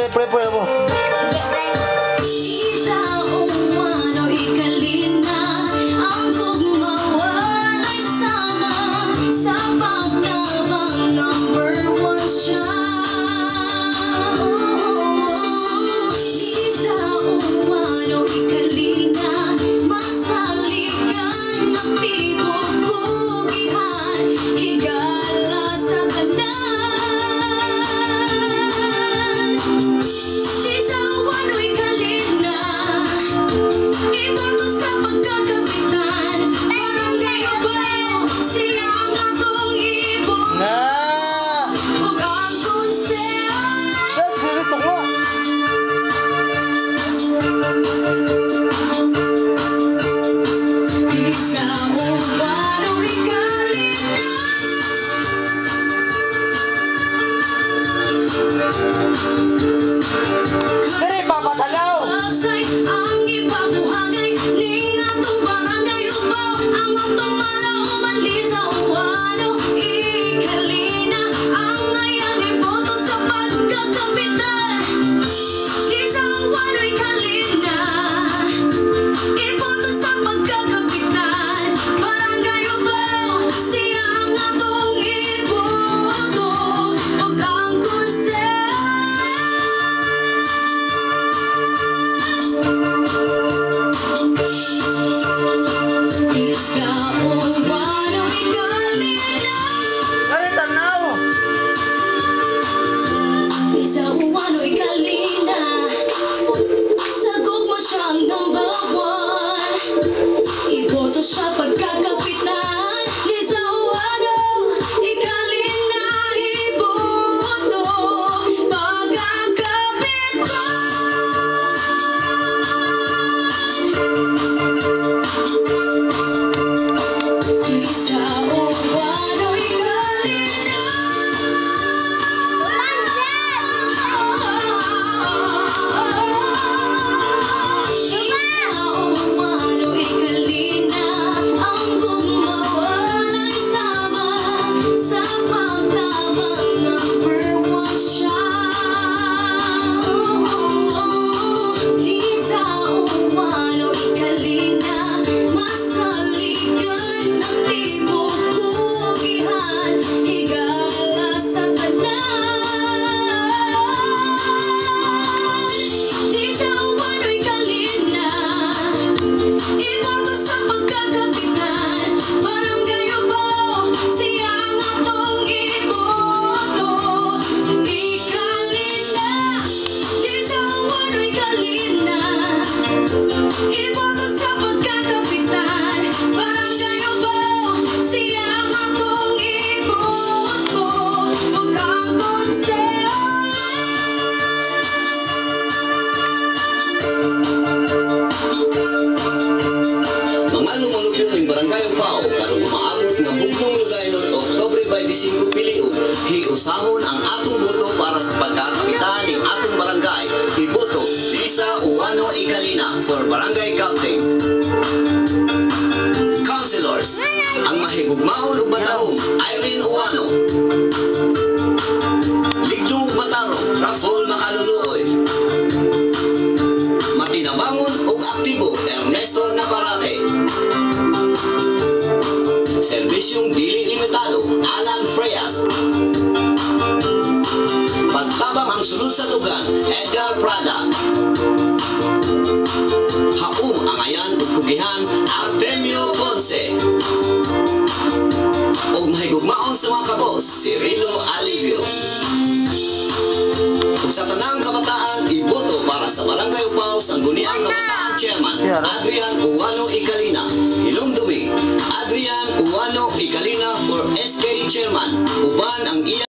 Pre mo. Hiusahon ang atong boto para sa pagkakapitan ng atong barangay. Iboto Lisa Uwano Ikalina for Barangay Captain. Councilors, ang mahigugmaon ug batarong Irene Uwano. Ligdong ug batarong Rafael Makaluluoy. Matinabangon ug aktibo Ernesto Navarrete. Serbisyong dili limitado Alan Freas. Pagtabang ang sulod sa tugan Edgar Prada. Haum ang ayan ug kugihan Artemio Ponce. Ug mahigugmaon sa mga kabos Cirilo Alivio. Ug sa tanang kabataan iboto para sa Barangay Upaw Sangguniang Kabataan Chairman Adrian Uwano Ikalina. Hilumdumi Adrian Uwano Ikalina for SK Chairman. Uban ang iya